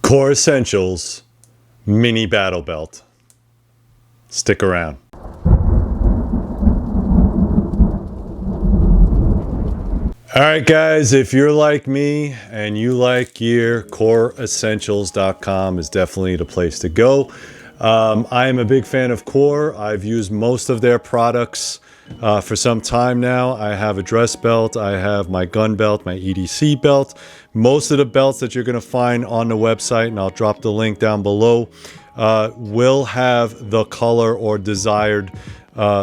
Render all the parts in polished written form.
Core Essentials Mini Battle Belt. Stick around. All right, guys, if you're like me and you like gear, CoreEssentials.com is definitely the place to go. I am a big fan of Core. I've used most of their products for some time now. I have a dress belt, I have my gun belt, my EDC belt. Most of the belts that you're going to find on the website, and I'll drop the link down below, will have the color or desired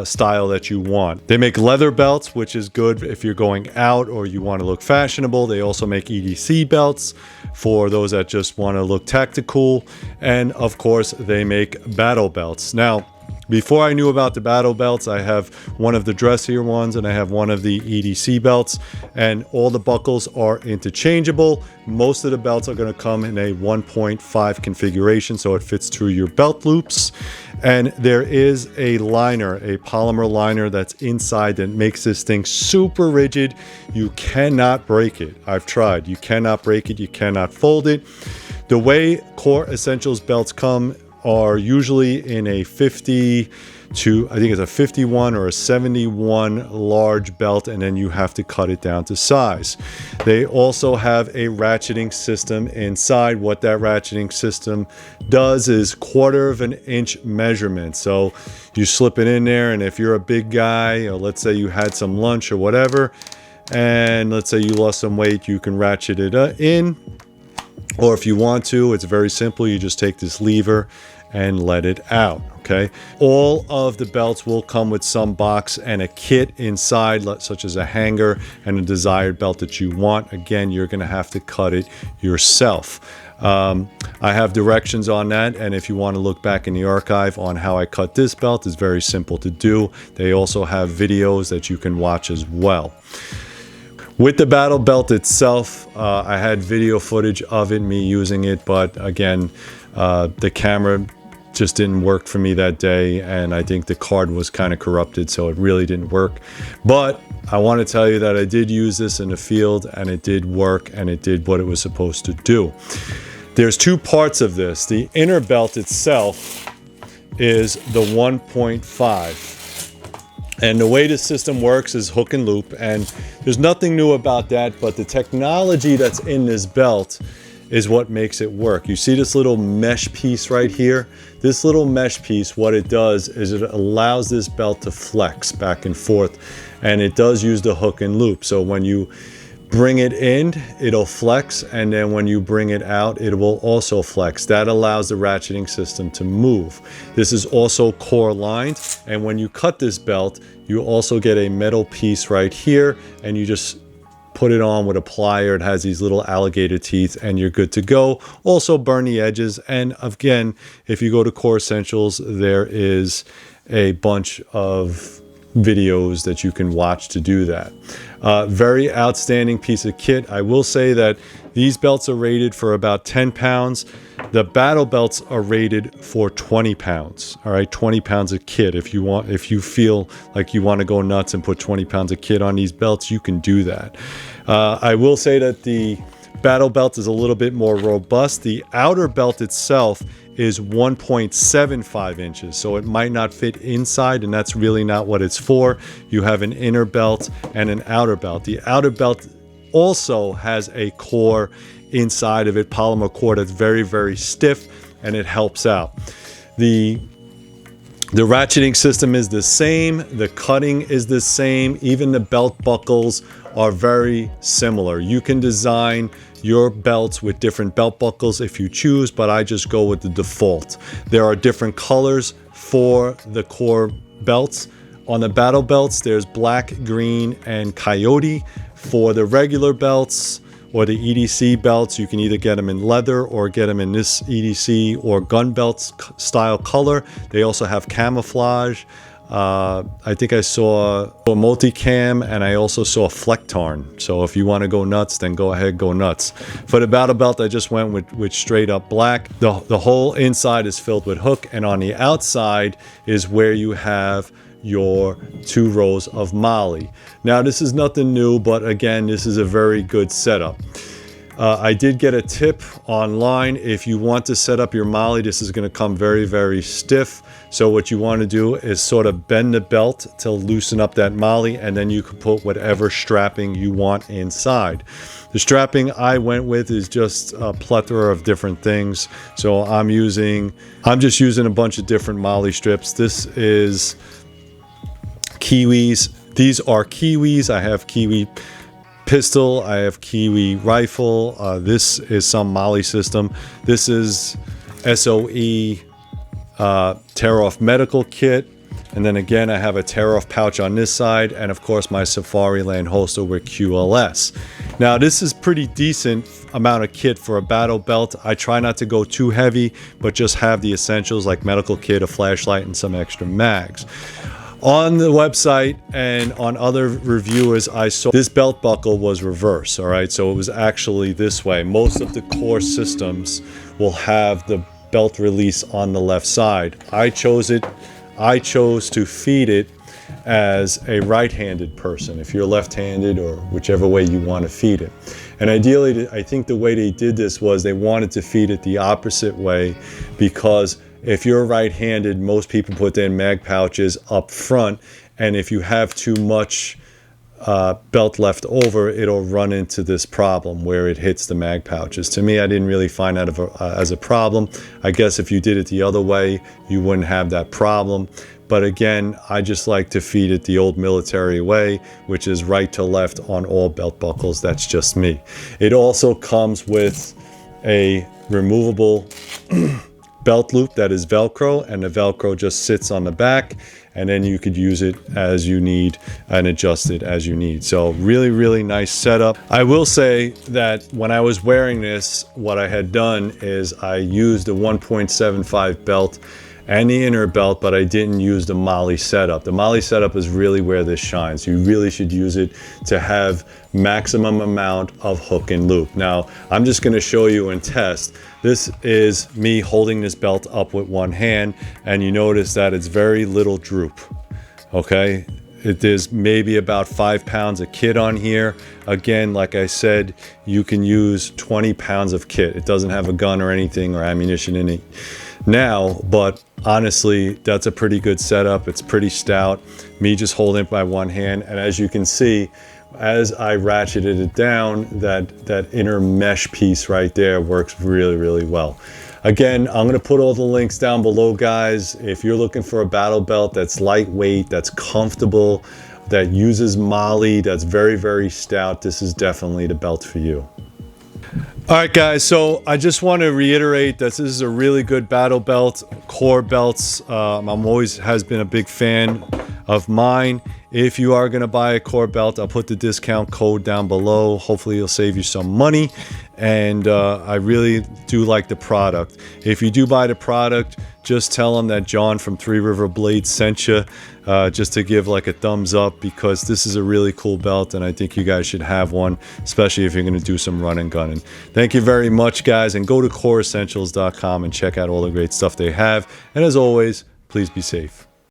style that you want. They make leather belts, which is good if you're going out or you want to look fashionable. They also make EDC belts for those that just want to look tactical. And of course, they make battle belts. Now, before I knew about the battle belts, I have one of the dressier ones and I have one of the EDC belts, and all the buckles are interchangeable. Most of the belts are going to come in a 1.5 configuration, so it fits through your belt loops. And there is a liner, a polymer liner that's inside that makes this thing super rigid. You cannot break it. I've tried. You cannot break it. You cannot fold it. The way Core Essentials belts come are usually in a 50 to, I think it's a 51 or a 71 large belt, and then you have to cut it down to size. They also have a ratcheting system inside. What that ratcheting system does is 1/4 of an inch measurement. So you slip it in there, and if you're a big guy, or let's say you had some lunch or whatever, and let's say you lost some weight, you can ratchet it in. Or if you want to, it's very simple. You just take this lever and let it out, okay? All of the belts will come with some box and a kit inside, such as a hanger and a desired belt that you want. Again, you're gonna have to cut it yourself. I have directions on that, and if you want to look back in the archive on how I cut this belt, it's very simple to do. They also have videos that you can watch as well. With the battle belt itself, I had video footage of it, me using it, but again, the camera just didn't work for me that day, and I think the card was kind of corrupted, so it really didn't work. But I want to tell you that I did use this in the field, and it did work, and it did what it was supposed to do. There's two parts of this. The inner belt itself is the 1.5. And the way the system works is hook and loop, and there's nothing new about that, but the technology that's in this belt is what makes it work. You see this little mesh piece right here? This little mesh piece, what it does is it allows this belt to flex back and forth, and it does use the hook and loop. So when you bring it in, it'll flex, and then when you bring it out, it will also flex. That allows the ratcheting system to move. This is also core lined, and when you cut this belt, you also get a metal piece right here, and you just put it on with a plier. It has these little alligator teeth, and you're good to go. Also burn the edges, and again, if you go to Core Essentials, there is a bunch of videos that you can watch to do that. Very outstanding piece of kit. I will say that these belts are rated for about 10 pounds. The battle belts are rated for 20 pounds. All right, 20 pounds of kit. If you feel like you want to go nuts and put 20 pounds of kit on these belts, you can do that. I will say that the battle belt is a little bit more robust. The outer belt itself is 1.75 inches, so it might not fit inside, and that's really not what it's for. You have an inner belt and an outer belt. The outer belt also has a core inside of it, polymer core that's very, very stiff, and it helps out. The ratcheting system is the same, the cutting is the same, even the belt buckles are very similar. You can design your belts with different belt buckles if you choose, but I just go with the default. There are different colors for the core belts. On the battle belts, there's black, green, and coyote. For the regular belts or the EDC belts, you can either get them in leather or get them in this EDC or gun belts style color. They also have camouflage. I think I saw a multicam, and I also saw a Flectarn. So if you want to go nuts, then go ahead, go nuts. For the battle belt, I just went with straight up black. The whole inside is filled with hook, and on the outside is where you have your 2 rows of molly. Now, this is nothing new, but again, this is a very good setup. I did get a tip online. If you want to set up your MOLLE, this is going to come very, very stiff. So what you want to do is sort of bend the belt to loosen up that MOLLE, and then you can put whatever strapping you want inside. The strapping I went with is just a plethora of different things. So I'm just using a bunch of different MOLLE strips. This is Kiwis. These are Kiwis. I have Kiwi pistol, I have Kiwi rifle. This is some MOLLE system. This is SOE tear-off medical kit. And then again, I have a tear-off pouch on this side, and of course my Safariland holster with QLS. Now this is pretty decent amount of kit for a battle belt. I try not to go too heavy, but just have the essentials like medical kit, a flashlight, and some extra mags. On the website and on other reviewers, I saw this belt buckle was reverse, all right? So it was actually this way. Most of the core systems will have the belt release on the left side. I chose to feed it as a right-handed person, if you're left-handed or whichever way you want to feed it. And ideally, I think the way they did this was they wanted to feed it the opposite way, because if you're right-handed, most people put their mag pouches up front, and if you have too much belt left over, it'll run into this problem where it hits the mag pouches. To me, I didn't really find that as a problem. I guess if you did it the other way, you wouldn't have that problem. But again, I just like to feed it the old military way, which is right to left on all belt buckles. That's just me. It also comes with a removable belt loop that is Velcro, and the Velcro just sits on the back, and then you could use it as you need and adjust it as you need. So really, really nice setup. I will say that when I was wearing this, what I had done is I used a 1.75 belt and the inner belt, but I didn't use the MOLLE setup. The MOLLE setup is really where this shines. You really should use it to have maximum amount of hook and loop. Now, I'm just gonna show you and test. This is me holding this belt up with one hand, and you notice that it's very little droop, okay? There's maybe about 5 pounds of kit on here. Again, like I said, you can use 20 pounds of kit. It doesn't have a gun or anything or ammunition in it now, but honestly, that's a pretty good setup. It's pretty stout. Me just holding it by one hand, and as you can see, as I ratcheted it down, that inner mesh piece right there works really, really well. Again, I'm going to put all the links down below, guys. If you're looking for a battle belt that's lightweight, that's comfortable, that uses MOLLE, that's very, very stout, this is definitely the belt for you. All right, guys, so I just want to reiterate that this is a really good battle belt. Core belts, I'm always has been a big fan of mine. If you are going to buy a core belt, I'll put the discount code down below. Hopefully it'll save you some money, and I really do like the product. If you do buy the product, just tell them that John from Three River Blades sent you, just to give like a thumbs up, because this is a really cool belt and I think you guys should have one, especially if you're going to do some run and gunning. Thank you very much, guys, and go to coreessentials.com and check out all the great stuff they have. And as always, please be safe.